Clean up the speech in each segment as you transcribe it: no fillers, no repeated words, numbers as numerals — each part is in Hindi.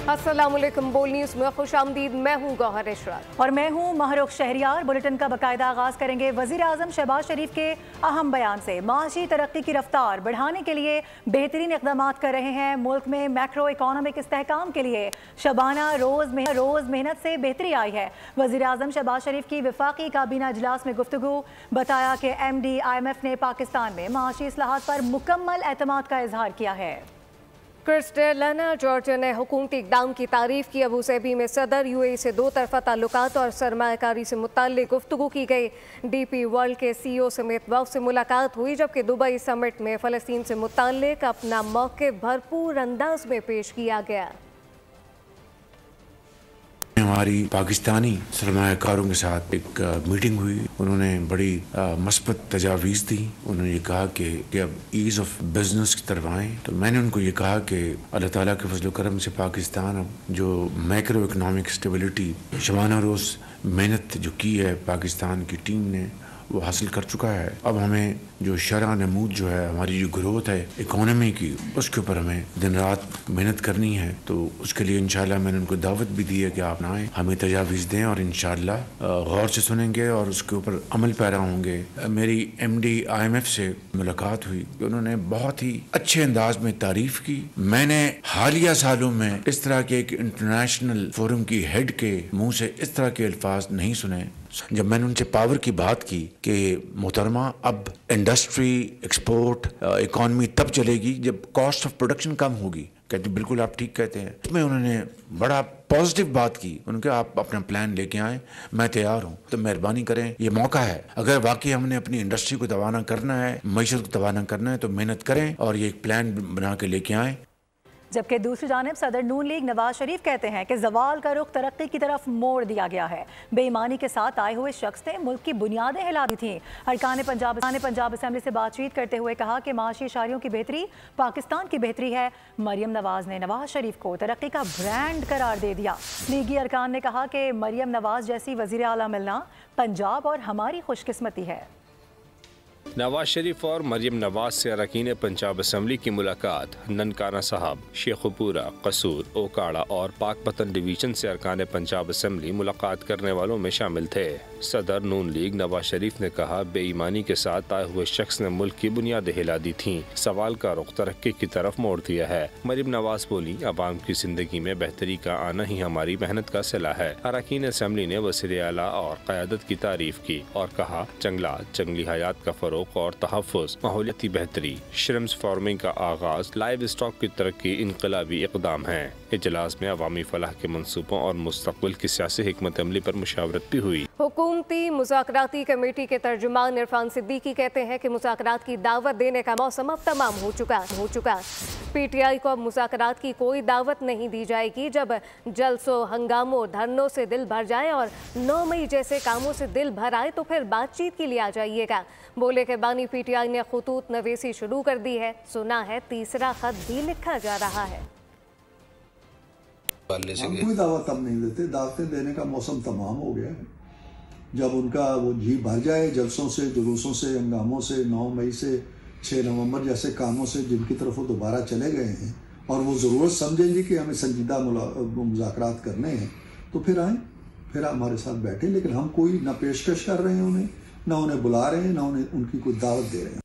अस्सलामुअलैकुम। बोल न्यूज़ में खुशामदीद। मैं हूँ गौहर इशरात और मैं हूँ महरुख शहरियार। बुलेटिन का बाकायदा आगाज करेंगे वजीर आजम शहबाज शरीफ के अहम बयान से। माशी तरक्की की रफ्तार बढ़ाने के लिए बेहतरीन इकदाम कर रहे हैं। मुल्क में मैक्रो इकोनॉमिक इस्तेहकाम के लिए शबाना रोज मेहनत से बेहतरी आई है। वजीर आजम शहबाज शरीफ की वफाकी काबीना इजलास में गुफ्तगू। बताया कि MD IMF ने पाकिस्तान में माशी इस्लाहात पर मुकम्मल एतमाद का इजहार किया है। क्रिस्टेलिना जॉर्जिया ने हुकूमती इक़दाम की तारीफ की। अबू ज़ैबी में सदर UAE से दो तरफ़ा ताल्लुकात और सरमायाकारी से मुताल्लिक़ गुफ्तगू की गई। DP वर्ल्ड के CEO समेत वफ़द से मुलाकात हुई, जबकि दुबई समिट में फ़लस्तीन से मुताल्लिक़ अपना मौक़िफ़ भरपूर अंदाज में पेश किया गया। हमारी पाकिस्तानी सरमायाकारों के साथ एक मीटिंग हुई। उन्होंने बड़ी मस्बत तजावीज़ दी। उन्होंने ये कहा कि अब ईज़ ऑफ बिजनेस की तरफ आएँ। तो मैंने उनको ये कहा कि अल्लाह ताला के फजल करम से पाकिस्तान अब जो मैक्रो इकनॉमिक स्टेबिलिटी शबाना रोज़ मेहनत जो की है पाकिस्तान की टीम ने वो हासिल कर चुका है। अब हमें जो शरह नमूद जो है, हमारी जो ग्रोथ है इकोनॉमी की, उसके ऊपर हमें दिन रात मेहनत करनी है। तो उसके लिए इंशाल्लाह मैंने उनको दावत भी दी है कि आप आएँ, हमें तजावीज़ दें और इंशाल्लाह गौर से सुनेंगे और उसके ऊपर अमल पैरा होंगे। मेरी MD IMF से मुलाकात हुई। उन्होंने बहुत ही अच्छे अंदाज में तारीफ की। मैंने हालिया सालों में इस तरह के एक इंटरनेशनल फोरम की हेड के मुँह से इस तरह के अल्फाज नहीं सुने। जब मैंने उनसे पावर की बात की कि मोहतरमा अब इंडस्ट्री एक्सपोर्ट इकॉनमी तब चलेगी जब कॉस्ट ऑफ प्रोडक्शन कम होगी, कहते बिल्कुल आप ठीक कहते हैं। उसमें उन्होंने बड़ा पॉजिटिव बात की। उनके आप अपना प्लान लेके आएँ, मैं तैयार हूँ। तो मेहरबानी करें, ये मौका है। अगर वाकई हमने अपनी इंडस्ट्री को तवाना करना है, मईशत को तवाना करना है, तो मेहनत करें और ये एक प्लान बना के लेके आएँ। जबकि दूसरी जानिब सदर नून लीग नवाज शरीफ कहते हैं कि जवाल का रुख तरक्की की तरफ मोड़ दिया गया है। बेईमानी के साथ आए हुए शख्स ने मुल्क की बुनियादें हिला दी थीं। अरकान पंजाब असेंबली से बातचीत करते हुए कहा कि माशी इशारियों की बेहतरी पाकिस्तान की बेहतरी है। मरियम नवाज ने नवाज शरीफ को तरक्की का ब्रांड करार दे दिया। लीगी अरकान ने कहा कि मरियम नवाज जैसी वजीर आला मिलना पंजाब और हमारी खुशकिस्मती है। नवाज शरीफ और मरियम नवाज से अरकान पंजाब असम्बली की मुलाकात। ननकाना साहब, शेखुपुरा, कसूर, ओकाड़ा और पाकपतन डिवीजन से अरकान पंजाब असम्बली मुलाकात करने वालों में शामिल थे। सदर नून लीग नवाज शरीफ ने कहा, बेईमानी के साथ आए हुए शख्स ने मुल्क की बुनियादें हिला दी थीं। सवाल का रुख तरक्की की तरफ मोड़ दिया है। मरियम नवाज बोली, अवाम की जिंदगी में बेहतरी का आना ही हमारी मेहनत का सिला है। अरकान असम्बली ने वज़ीर आला और क़यादत की तारीफ की और कहा, जंगलात, जंगली हयात का फरोग और तहफ़्फ़ुज़, माहौलियाती बेहतरी, श्रिम्स फार्मिंग का आगाज, लाइव स्टॉक की तरक्की इनकलाबी इक़दाम है। इजलास में अवामी फलाह के मनसूबों और मुस्तक़बिल की सियासी हिकमत अमली पर मुशावरत भी हुई। हुकूमती मुज़ाकराती कमेटी के तर्जुमान इरफान सिद्दीकी कहते हैं कि मुज़ाकरात की दावत देने का मौसम अब तमाम हो चुका। PTI को अब मुज़ाकरात की कोई दावत नहीं दी जाएगी। जब जलसों, हंगामों, धरनों से दिल भर जाए और 9 मई जैसे कामों से दिल भर आए तो फिर बातचीत के लिए आ जाइएगा। बोले के बानी PTI ने खुतूत नवेसी शुरू कर दी है। सुना है तीसरा खत भी लिखा जा रहा है। हम कोई दावत अब नहीं देते। दावतें देने का मौसम तमाम हो गया है। जब उनका वो जी भर जाए जलसों से, जुलूसों से, हंगामों से, 9 मई से 6 नवंबर जैसे कामों से जिनकी तरफ वो दोबारा चले गए हैं और वो ज़रूरत समझेंगे कि हमें संजीदा मुज़ाकरात करने हैं, तो फिर आएँ, फिर हमारे साथ बैठें। लेकिन हम कोई ना पेशकश कर रहे हैं उन्हें, ना उन्हें बुला रहे हैं, ना उन्हें उनकी कोई दावत दे रहे हैं।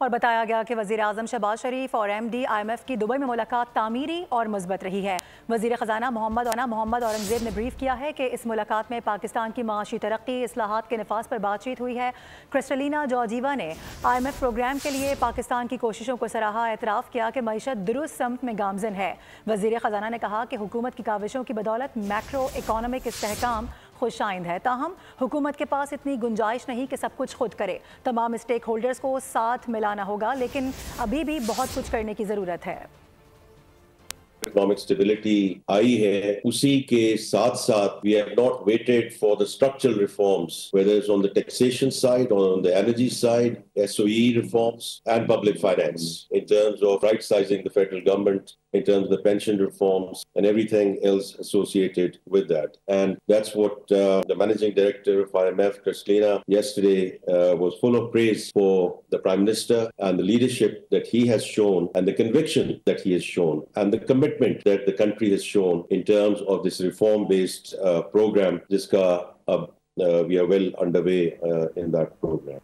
और बताया गया कि वज़ीर आज़म शहबाज शरीफ और MD IMF की दुबई में मुलाकात तामीरी और मुस्बत रही है। वज़ीर ख़जाना मोहम्मद औरंगज़ेब ने ब्रीफ किया है कि इस मुलाकात में पाकिस्तान की माशी तरक्की, इस्लाहात के नफाज पर बातचीत हुई है। क्रिस्टेलिना जॉर्जिवा ने IMF प्रोग्राम के लिए पाकिस्तान की कोशिशों को सराहा। एतराफ़ किया कि मईशत दुरुस्त समत में गामज़न है। वज़ीर ख़जाना ने कहा कि हुकूमत की काविशों की बदौलत मैक्रो इकोनॉमिक इस्तेहकाम खुशाइंद है। ताहम हुकूमत के पास इतनी गुंजाइश नहीं कि सब कुछ खुद करे। तमाम स्टेक होल्डर्स को साथ मिलाना होगा, लेकिन अभी भी बहुत कुछ करने की ज़रूरत है। इकोनॉमिक स्टेबिलिटी आई है, उसी के साथ साथ we have not waited for the structural reforms, whether it's on the taxation side और on the energy side, SOE reforms and public finance in terms of right sizing the federal government in terms of the pension reforms and everything else associated with that. And that's what the managing director of IMF, Kristalina, yesterday was full of praise for the Prime Minister and the leadership that he has shown and the conviction that he has shown and the commitment that the country has shown in terms of this reform-based program. Jiska we are well underway in that program.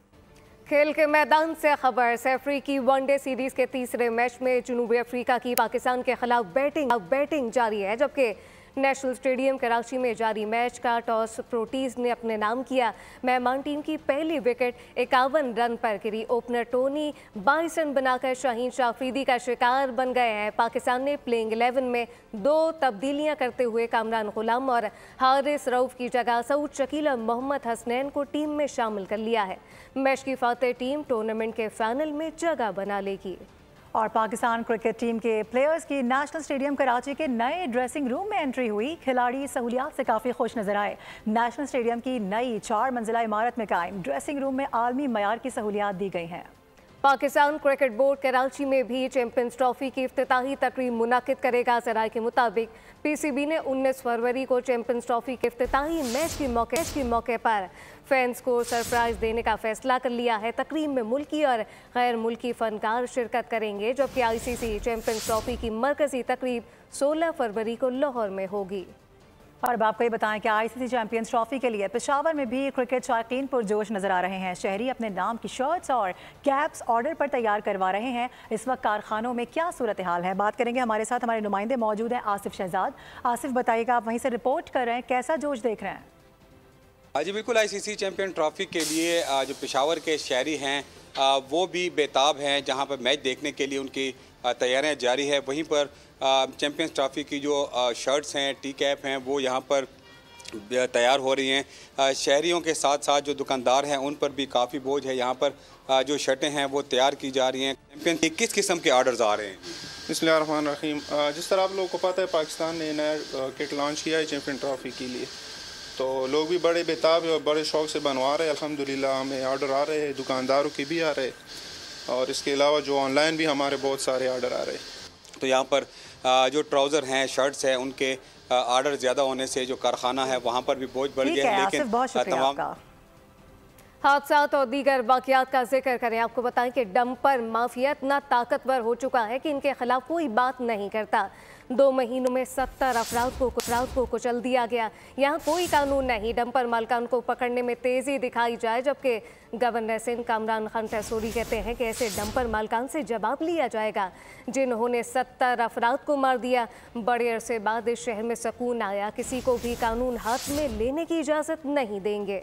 खेल के मैदान से खबर। अफ्रीकी वनडे सीरीज के तीसरे मैच में जनूबी अफ्रीका की पाकिस्तान के खिलाफ बैटिंग जारी है, जबकि नेशनल स्टेडियम कराची में जारी मैच का टॉस प्रोटीज ने अपने नाम किया। मेहमान टीम की पहली विकेट 51 रन पर गिरी। ओपनर टोनी 22 रन बनाकर शाहीन शाह अफरीदी का शिकार बन गए हैं। पाकिस्तान ने प्लेइंग 11 में 2 तब्दीलियां करते हुए कामरान गुलाम और हारिस रऊफ की जगह सऊद शकील और मोहम्मद हसनैन को टीम में शामिल कर लिया है। मैच की फातेह टीम टूर्नामेंट के फाइनल में जगह बना लेगी। और पाकिस्तान क्रिकेट टीम के प्लेयर्स की नेशनल स्टेडियम कराची के नए ड्रेसिंग रूम में एंट्री हुई। खिलाड़ी सहूलियात से काफ़ी खुश नजर आए। नेशनल स्टेडियम की नई 4 मंजिला इमारत में कायम ड्रेसिंग रूम में आलमी मयार की सहूलियात दी गई हैं। पाकिस्तान क्रिकेट बोर्ड कराची में भी चैंपियंस ट्रॉफी की इफ्तिताही तकरीब मुनाकिद करेगा। ज़राए के मुताबिक पीसीबी ने 19 फरवरी को चैंपियंस ट्रॉफी के इफ्तिताही मैच के मौके पर फैंस को सरप्राइज देने का फैसला कर लिया है। तकरीब में मुल्की और गैर मुल्की फनकार शिरकत करेंगे, जबकि आईसीसी चैंपियंस ट्रॉफी की मरकजी तकरीब 16 फरवरी को लाहौर में होगी। और अब आपको ये बताएं कि आईसीसी चैंपियंस ट्रॉफी के लिए पेशावर में भी क्रिकेट शौकीन पुरजोश नजर आ रहे हैं। शहरी अपने नाम की शर्ट्स और कैप्स ऑर्डर पर तैयार करवा रहे हैं। इस वक्त कारखानों में क्या सूरत हाल है, बात करेंगे। हमारे साथ हमारे नुमाइंदे मौजूद हैं। आसिफ शहजाद, आसिफ बताइएगा, आप वहीं से रिपोर्ट कर रहे हैं, कैसा जोश देख रहे हैं? जी बिल्कुल, आईसीसी चैंपियन ट्रॉफी के लिए जो पेशावर के शहरी हैं वो भी बेताब हैं, जहां पर मैच देखने के लिए उनकी तैयारियां जारी है। वहीं पर चैंपियंस ट्रॉफी की जो शर्ट्स हैं, टी कैप हैं, वो यहां पर तैयार हो रही हैं। शहरियों के साथ साथ जो दुकानदार हैं उन पर भी काफ़ी बोझ है। यहाँ पर जो शर्टें हैं वो तैयार की जा रही हैं। चैंपियन की किस किस्म के ऑर्डर्स आ रहे हैं? बिस्मिल्लाहिर्रहमानिर्रहीम। जिस तरह आप लोगों को पता है, पाकिस्तान ने नया किट लॉन्च किया है चैंपियन ट्रॉफी के लिए, तो लोग भी बड़े बेताब और बड़े शौक़ से बनवा रहे हैं। अल्हम्दुलिल्लाह हमें ऑर्डर आ रहे हैं, दुकानदारों के भी आ रहे हैं, और इसके अलावा जो ऑनलाइन भी हमारे बहुत सारे ऑर्डर आ रहे हैं। तो यहाँ पर जो ट्राउज़र हैं, शर्ट्स हैं, उनके ऑर्डर ज़्यादा होने से जो कारखाना है वहाँ पर भी बोझ बढ़ गया है। लेकिन तमाम हादसात और दीगर वाक़यात का जिक्र करें। आपको बताएं कि डंपर माफिया इतना ताकतवर हो चुका है कि इनके खिलाफ कोई बात नहीं करता। 2 महीनों में 70 अफराद को कुचल दिया गया। यहाँ कोई कानून नहीं। डंपर मालकान को पकड़ने में तेज़ी दिखाई जाए, जबकि गवर्नर सिंध कामरान खान तैसूरी कहते हैं कि ऐसे डंपर मालकान से जवाब लिया जाएगा जिन्होंने 70 अफराद को मार दिया। बड़े अरसे बाद इस शहर में सुकून आया। किसी को भी कानून हाथ में लेने की इजाज़त नहीं देंगे।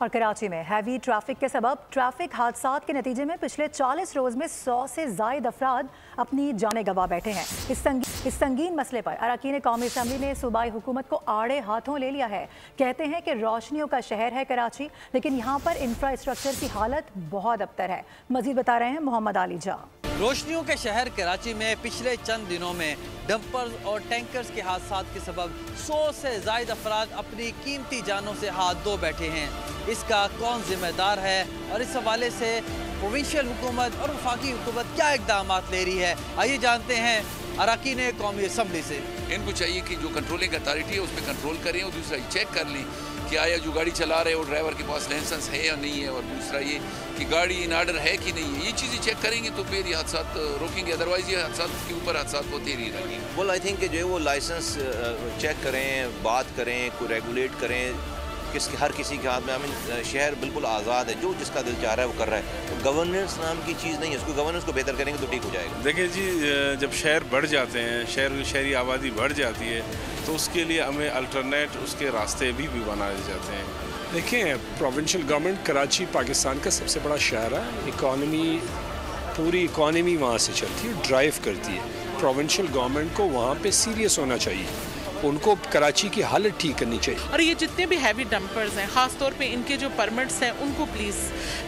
और कराची में हैवी ट्रैफिक के सबब ट्रैफिक हादसात के नतीजे में पिछले 40 रोज़ में 100 से ज़ायद अफराद अपनी जानें गंवा बैठे हैं। इस संगीन मसले पर अरकान कौमी असम्बली ने सूबाई हुकूमत को आड़े हाथों ले लिया है। कहते हैं कि रोशनियों का शहर है कराची, लेकिन यहाँ पर इंफ्रास्ट्रक्चर की हालत बहुत अबतर है। मजीद बता रहे हैं मोहम्मद आली जा। रोशनियों के शहर कराची में पिछले चंद दिनों में डंपर्स और टैंकर्स के हादसात के सबब 100 से ज़ायद अफराद अपनी कीमती जानों से हाथ धो बैठे हैं। इसका कौन जिम्मेदार है और इस हवाले से प्रोविंशियल हुकूमत और वफाकी हुकूमत क्या इक़दाम ले रही है, आइए जानते हैं अरकान कौमी असम्बली से। इनको चाहिए कि जो कंट्रोलिंग अथॉरिटी है उस पर कंट्रोल करें और दूसरा चेक कर लें कि आया जो गाड़ी चला रहे हो ड्राइवर के पास लाइसेंस है या नहीं है, और दूसरा ये कि गाड़ी इन ऑर्डर है कि नहीं है। ये चीज़ें चेक करेंगे तो फिर ये हादसात रोकेंगे, अदरवाइज ये हादसात के ऊपर हादसात होते ही रहेंगे। well, आई थिंक जो है वो लाइसेंस चेक करें, बात करें, को रेगुलेट करें। हर किसी के हाथ में, शहर बिल्कुल आज़ाद है, जो जिसका दिल चाह रहा है वो कर रहा है। तो गवर्नेंस नाम की चीज़ नहीं है, उसको गवर्नेंस को बेहतर करेंगे तो ठीक हो जाएगा। देखिए जी, जब शहर बढ़ जाते हैं, शहरी आबादी बढ़ जाती है, तो उसके लिए हमें अल्टरनेट उसके रास्ते भी बनाए जाते हैं। देखें, प्रोविंशियल गवर्नमेंट कराची पाकिस्तान का सबसे बड़ा शहर है। पूरी इकॉनमी वहाँ से चलती है, ड्राइव करती है। प्रोविंशियल गवर्नमेंट को वहाँ पे सीरियस होना चाहिए, उनको कराची की हालत ठीक करनी चाहिए। और ये जितने भी हैवी डंपर्स हैं, खास तौर पे इनके जो परमिट्स हैं, उनको प्लीज़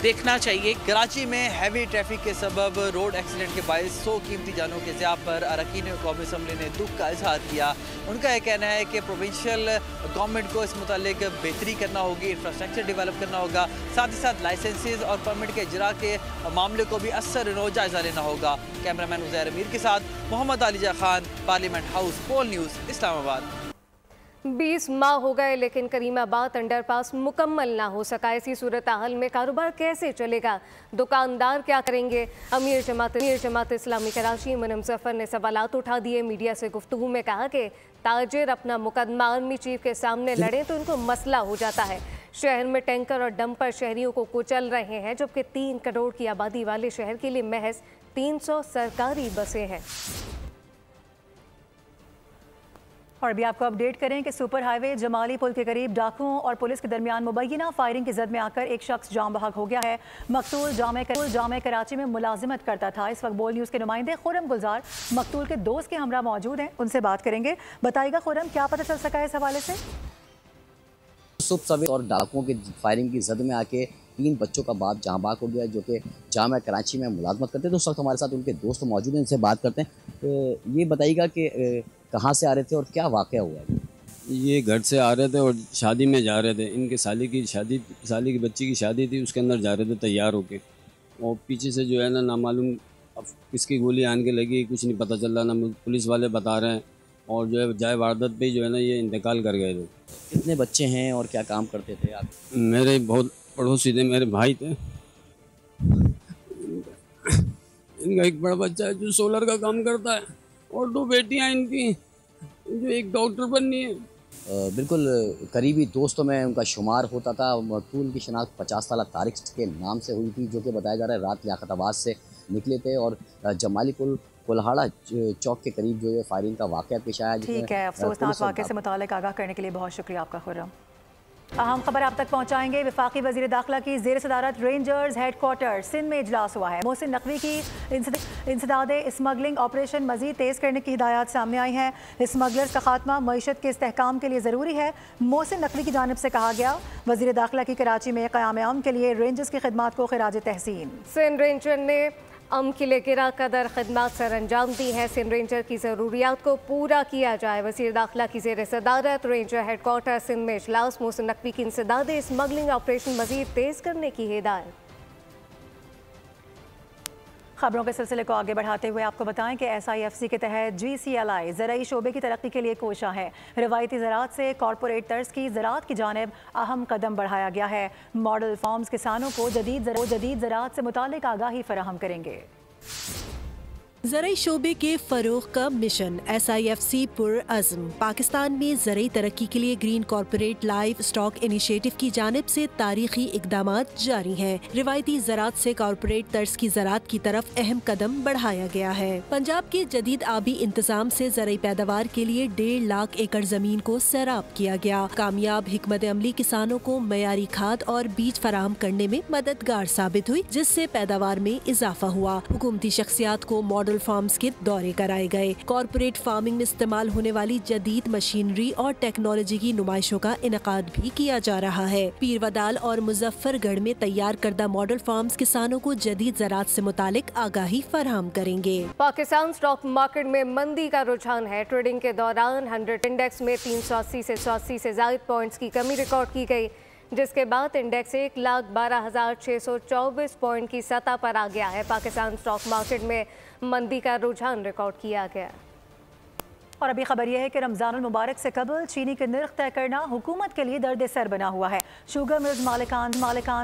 देखना चाहिए। कराची में हैवी ट्रैफिक के सबब रोड एक्सीडेंट के बायस 100 कीमती जानों के ज़िया पर अरकान कौमी असम्बली ने दुख का इजहार किया। उनका यह कहना है कि प्रोविंशियल गवर्नमेंट को इस मुतालिक बेहतरी करना होगी, इंफ्रास्ट्रक्चर डेवलप करना होगा, साथ ही साथ लाइसेंसेज और परमिट के इजरा के मामले को भी असर जायज़ा लेना होगा। कैमरामैन उज़ैर अमीर के साथ Mohammad Aliza Khan, parliament house, poll news, Islamabad. 20 माह हो गए लेकिन करीमाबाद अंडरपास मुकम्मल ना हो सका। इसी सूरत हाल में कारोबार कैसे चलेगा, दुकानदार क्या करेंगे? अमीर जमात इस्लामी कराची मुनम जफर ने सवालात उठा दिए। मीडिया से गुफ्तगू में कहा कि ताजिर अपना मुकदमा आर्मी चीफ के सामने लड़े तो उनको मसला हो जाता है। शहर में टैंकर और डंपर शहरियों को कुचल रहे हैं, जबकि 3 करोड़ की आबादी वाले शहर के लिए महज 300 सरकारी बसें हैं। और अभी आपको अपडेट करें कि सुपर हाईवे जमाली पुल के करीब डाकुओं और पुलिस के दरमियान मुबैना फायरिंग की जद में आकर एक शख्स जाम बहक हो गया है। मकतूल जामे कराची में मुलाजिमत करता था। इस वक्त बोल न्यूज़ के नुमाइंदे खुरम गुलजार मकतूल के दोस्त के हमरा मौजूद हैं, उनसे बात करेंगे। बताइएगा खुरम, क्या पता चल सका है इस हवाले से? सुबह सवेरे और डाकुओं की फायरिंग की जद में आके 3 बच्चों का बाप जहाँ बाग हो गया, जो कि जामा कराची में मुलाजमत करते थे। उस वक्त हमारे साथ उनके दोस्त मौजूद हैं, उनसे बात करते हैं। तो ये बताइएगा कि कहाँ से आ रहे थे और क्या वाक़या हुआ है? ये घर से आ रहे थे और शादी में जा रहे थे। इनके साली की बच्ची की शादी थी, उसके अंदर जा रहे थे तैयार होके, और पीछे से जो है ना नामालूम अब किसकी गोली आन के लगी, कुछ नहीं पता चल रहा ना। पुलिस वाले बता रहे हैं, और जो है जाए वारदात पे जो है ना ये इंतकाल कर गए थे। कितने बच्चे हैं और क्या काम करते थे आप? मेरे बहुत पड़ोसी थे, मेरे भाई थे। इनका एक बड़ा बच्चा है जो सोलर का काम करता है, और 2 बेटियां इनकी जो एक डॉक्टर बननी है। बिल्कुल करीबी दोस्तों में उनका शुमार होता था। मकतूल की शनाख्त 50 साल तारिक के नाम से हुई थी, जो कि बताया जा रहा है रात लियाकताबाद से निकले थे और जमाली पुल कोल्हाड़ा चौक के करीब जो है फायरिंग का वाक़या पेश आया। ठीक है, अफसोसनाक वाक़े से मुताल्लिक़ आगाह करने के लिए बहुत शुक्रिया आपका खुर्रम। अहम खबर आप तक पहुंचाएंगे। वफाकी वज़ीर दाखिला की ज़ेर सदारत रेंजर्स हेडक्वार्टर सिंध में इजलास हुआ है। मोहसिन नकवी की इंसदाद स्मगलिंग ऑपरेशन मज़ीद तेज़ करने की हिदायत सामने आई हैं। स्मगलर्स का खात्मा मईशत के इस्तेहकाम के लिए ज़रूरी है। मोहसिन नकवी की जानिब से कहा गया, वज़ीर दाखिला की कराची में क़याम अमन के लिए रेंजर्स की खिदमात को खिराज तहसीन। सिंध रेंजर ने अम के लिए गिरा कदर खदमात सर अंजाम दी है। सिंध रेंजर की ज़रूरियात को पूरा किया जाए। वज़ीर दाखिला की ज़ेर सदारत रेंजर हेडक्वार्टर सिंध में इजलास। मोहसिन नकवी की इंसदाद स्मगलिंग ऑपरेशन मज़ीद तेज़ करने की हिदायत। खबरों के सिलसिले को आगे बढ़ाते हुए आपको बताएं कि SIFC के तहत GCLI ज़राई शोबे की तरक्की के लिए कोशा है। रवायती ज़राअत से कॉरपोरेट तर्ज की ज़राअत की जानिब अहम कदम बढ़ाया गया है। मॉडल फार्म्स किसानों को जदीद ज़राअत से मुतालिक आगाही फराहम करेंगे। ज़राई शोबे के फ़रोग़ का मिशन SIFC पुरअज़्म पाकिस्तान में ज़राई तरक्की के लिए green corporate live stock initiative की जानिब से तारीखी इक़दामात जारी हैं। रिवायती ज़राअत से कॉरपोरेट तर्ज की ज़राअत की तरफ अहम कदम बढ़ाया गया है। पंजाब के जदीद आबी इंतज़ाम से ज़राई पैदावार के लिए 1.5 लाख एकड़ ज़मीन को सैराब किया गया। कामयाब हिकमत अमली किसानों को मयारी खाद और बीज फराहम करने में मददगार साबित हुई, जिससे पैदावार में इजाफा हुआ। हुकूमती शख्सियात को मॉडल फार्म्स के दौरे कराए गए। कॉरपोरेट फार्मिंग में इस्तेमाल होने वाली जदीद मशीनरी और टेक्नोलॉजी की नुमाइशों का इनकाद भी किया जा रहा है। पीरवदाल और मुजफ्फरगढ़ में तैयार करदा मॉडल फार्म्स किसानों को जदीद ज़राअत से मुतालिक आगाही फराहम करेंगे। पाकिस्तान स्टॉक मार्केट में मंदी का रुझान है। ट्रेडिंग के दौरान 100 इंडेक्स में 380 से 180 से ज़ायद पॉइंट्स की कमी रिकॉर्ड की गई, जिसके बाद इंडेक्स 1,12,624 पॉइंट की सतह पर आ गया है। पाकिस्तान स्टॉक मार्केट में मंदी का रुझान रिकॉर्ड किया गया। और अभी खबर यह है कि रमज़ानुल मुबारक से कबल चीनी के निर्ख तय करना हुकूमत के लिए दर्द सर बना हुआ है। शुगर मिल्स मालिकान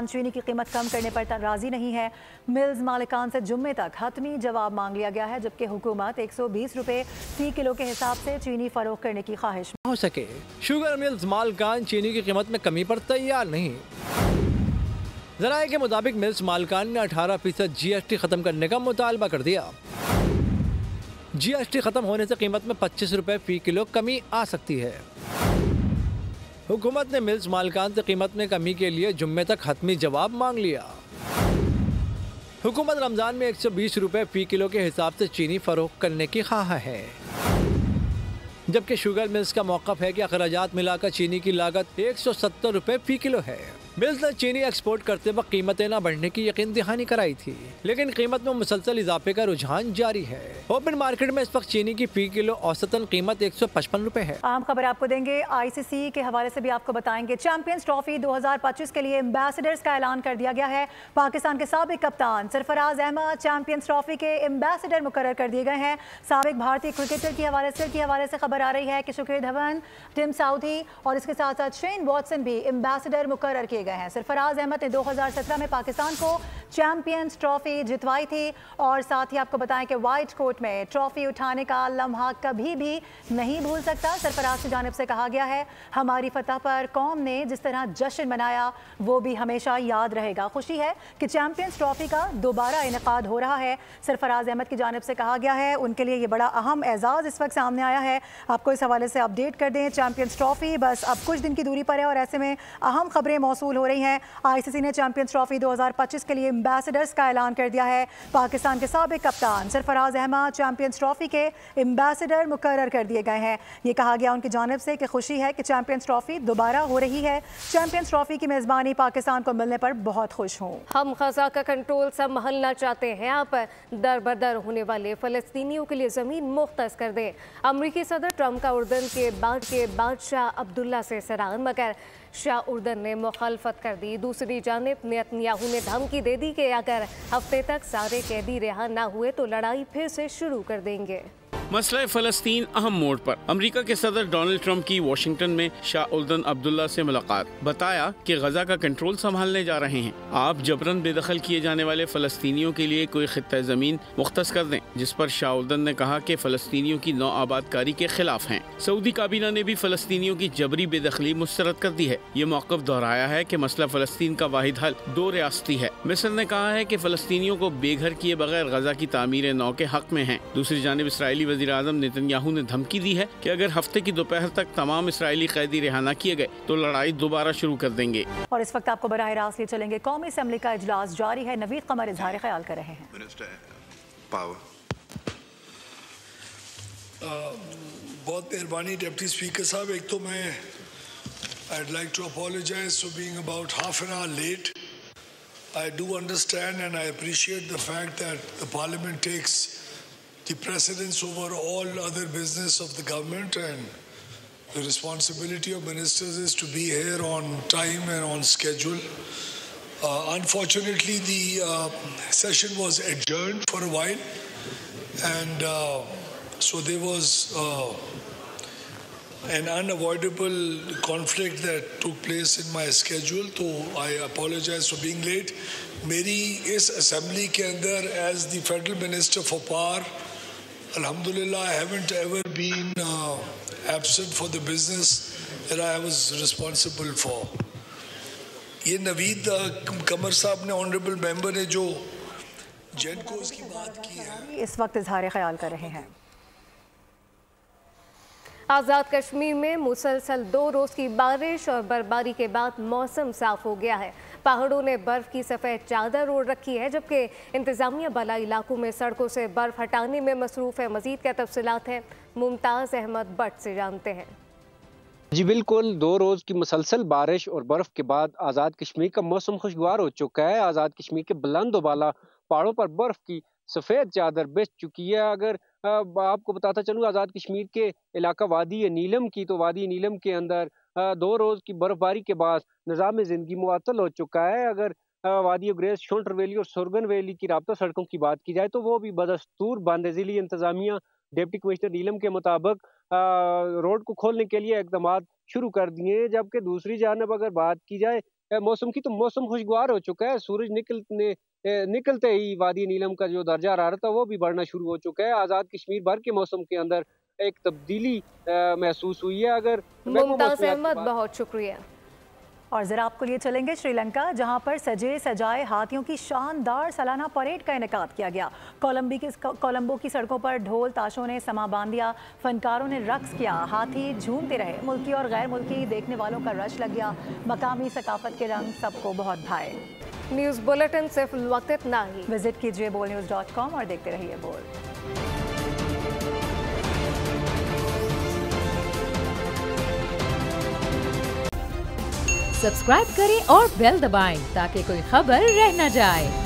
चीनी की कीमत कम करने पर राजी नहीं है। मिल्स मालिकान से जुम्मे तक हतमी जवाब मांग लिया गया है, जबकि हुकूमत 120 रुपये फी किलो के हिसाब से चीनी फरोख्त करने की ख्वाहिश हो सके। शुगर मिल्स मालिकान चीनी की कीमत में कमी पर तैयार नहीं। ज़राए के मुताबिक मिल्स मालिकान ने 18% GST खत्म करने का मुतालबा कर दिया। GST खत्म होने से कीमत में 25 रुपये फी किलो कमी आ सकती है। हुकूमत ने मिल्स मालिकान से कीमत में कमी के लिए जुम्मे तक हतमी जवाब मांग लिया। हुकूमत रमज़ान में 120 रुपये फी किलो के हिसाब से चीनी फरोख्त करने की ख्वाह है, जबकि शुगर मिल्स का मौक़िफ़ है कि अखराजात मिलाकर चीनी की लागत 170 रुपये फी किलो है। मिल्स ने चीनी एक्सपोर्ट करते वक्त कीमतें न बढ़ने की यकीन दहानी कराई थी, लेकिन कीमत में मुसलसल इजाफे का रुझान जारी है। ओपन मार्केट में इस वक्त चीनी की फी किलो औसतन कीमत 155 रुपए है। आम खबर आपको देंगे, ICC के हवाले से भी आपको बताएंगे। चैंपियंस ट्रॉफी 2025 के लिए एम्बेसडर्स का ऐलान कर दिया गया है। पाकिस्तान के साबिक कप्तान सरफराज अहमद चैंपियंस ट्रॉफी के एम्बेसडर मुकर्रर कर दिए गए हैं। साबिक भारतीय क्रिकेटर की हवाले से खबर आ रही है कि शिखर धवन, टिम साउदी और इसके साथ साथ शेन वॉटसन भी एम्बेसडर मुकर्रर किए गए हैं। सरफराज अहमद ने 2017 में पाकिस्तान को चैंपियंस ट्रॉफी जितवाई थी और साथ ही आपको बताएं कि व्हाइट कोट में ट्रॉफी उठाने का लम्हा कभी भी नहीं भूल सकता। सरफराज की जानिब से कहा गया है, हमारी फतह पर कौम ने जिस तरह जश्न मनाया वो भी हमेशा याद रहेगा। खुशी है कि चैंपियंस ट्रॉफी का दोबारा इनेकाद हो रहा है। सरफराज अहमद की जानिब से कहा गया है उनके लिए ये बड़ा अहम एजाज़ इस वक्त सामने आया है। आपको इस हवाले से अपडेट कर दें, चैंपियंस ट्रॉफी बस अब कुछ दिन की दूरी पर है और ऐसे में अहम खबरें मौसूल हो रही हैं। ICC ने चैंपियंस ट्रॉफी 2025 के लिए एम्बेसडर्स का ऐलान कर दिया है। पाकिस्तान के साबिक कप्तान सरफराज अहमद चैंपियंस ट्रॉफी के एम्बेसडर मुकर्रर कर दिए गए हैं। ये कहा गया उनकी जानिब से कि खुशी है कि चैंपियंस ट्रॉफी दोबारा हो रही है। चैंपियंस ट्रॉफी की मेज़बानी पाकिस्तान को मिलने पर बहुत खुश हूँ। हम ख़ज़ा का कंट्रोल संभालना चाहते हैं, आप दर बदर होने वाले फ़लस्तीनियों के लिए ज़मीन मुख्तस कर दें। अमरीकी सदर ट्रंप का उर्दन के बाद के बादशाह अब्दुल्ला से सराहन, मगर शाह उर्दन ने मुखालफत कर दी। दूसरी जानिब नेतन्याहू ने धमकी दे दी कि अगर हफ्ते तक सारे कैदी रिहा ना हुए तो लड़ाई फिर से शुरू कर देंगे। मसला फ़लस्तीन अहम मोड़ पर। अमेरिका के सदर डोनाल्ड ट्रंप की वाशिंगटन में शाह उर्दन अब्दुल्ला से मुलाकात। बताया कि गजा का कंट्रोल संभालने जा रहे हैं। आप जबरन बेदखल किए जाने वाले फ़लस्तीनियों के लिए कोई खित्ता ज़मीन मुख्तस कर दें, जिस पर शाह उर्दन ने कहा कि फ़लस्तीनियों की नौ आबादकारी के खिलाफ हैं। सऊदी काबीना ने भी फ़लस्तीनियों की जबरी बेदखली मुस्तरद कर दी है। ये मौक़िफ़ दोहराया है कि मसला फ़लस्तीन का वाहिद हल दो रियासती है। मिस्र ने कहा है कि फ़लस्तीनियों को बेघर किए बगैर गजा की तामीर नौ के हक में है। दूसरी जानिब इसराइली वज़ीर आज़म नेतन्याहू ने धमकी दी है कि अगर हफ्ते की दोपहर तक तमाम इसराइली कैदी रिहा न किए गए तो लड़ाई दोबारा शुरू कर देंगे। और इस वक्त आपको बराह रास्त ले चलेंगे। कौमी असेंबली का इजलास जारी है। नवीद कमर इजहार ख्याल कर रहे हैं। बहुत मेहरबानी डिप्टी स्पीकर साहब। एक तो मैं I'd like to apologize for being about half an hour late. I do understand and I appreciate the fact that the Parliament takes the precedence over all other business of the government, and the responsibility of ministers is to be here on time and on schedule. Unfortunately, the session was adjourned for a while, and so there was an unavoidable conflict that took place in my schedule, so I apologize for being late. मेरी इस assembly के अंदर as the federal minister for power, alhamdulillah, I haven't ever been absent for the business that I was responsible for. ये नवीद कमर साहब ने ऑनरेबल मेंबर ने जो जेनकोस की बात की है, इस वक्त इजहार ख्याल कर रहे हैं। आज़ाद कश्मीर में मुसलसल 2 रोज़ की बारिश और बर्फबारी के बाद मौसम साफ हो गया है। पहाड़ों ने बर्फ़ की सफ़ेद चादर ओढ़ रखी है, जबकि इंतज़ामिया बाला इलाकों में सड़कों से बर्फ़ हटाने में मसरूफ़ है। मज़ीद क्या तफसीलात हैं, मुमताज़ अहमद भट्ट से जानते हैं। जी बिल्कुल, 2 रोज़ की मुसलसल बारिश और बर्फ़ के बाद आज़ाद कश्मीर का मौसम खुशगवार हो चुका है। आज़ाद कश्मीर के बुलंद बाला पहाड़ों पर बर्फ़ की सफ़ेद चादर बिछ चुकी है। अगर आपको बताता चलूँ आज़ाद कश्मीर के इलाका वादी नीलम की, तो वादी नीलम के अंदर 2 रोज़ की बर्फबारी के बाद निज़ाम ज़िंदगी मुअत्तल हो चुका है। अगर वादी ग्रेस, शोल्टर वैली और सुरगन वैली की राब्ता सड़कों की बात की जाए तो वो भी बदस्तूर बंद है। ज़िली इंतज़ामिया डिप्टी कमिश्नर नीलम के मुताबिक रोड को खोलने के लिए इक़दाम शुरू कर दिए। जबकि दूसरी जानब अगर बात की जाए मौसम की, तो मौसम खुशगवार हो चुका है। सूरज निकलते ही वादी नीलम का जो दर्जा हरारत था वो भी बढ़ना शुरू हो चुका है। आज़ाद कश्मीर भर के मौसम के अंदर एक तब्दीली महसूस हुई है। अगर मुमताज़ अहमद, बहुत शुक्रिया। और ज़रा आपको लिए चलेंगे श्रीलंका, जहां पर सजे सजाए हाथियों की शानदार सालाना परेड का इनेकाद किया गया। कोलंबो की सड़कों पर ढोल ताशों ने समा बांध दिया, फनकारों ने रक्स किया, हाथी झूमते रहे। मुल्की और गैर मुल्की देखने वालों का रश लग गया। मकामी सकाफत के रंग सबको बहुत भाए। न्यूज़ बुलेटिन सिर्फ वक्त इतना ही। विजिट कीजिए bolnews.com और देखते रहिए बोल। सब्सक्राइब करें और बेल दबाएं ताकि कोई खबर रह न जाए।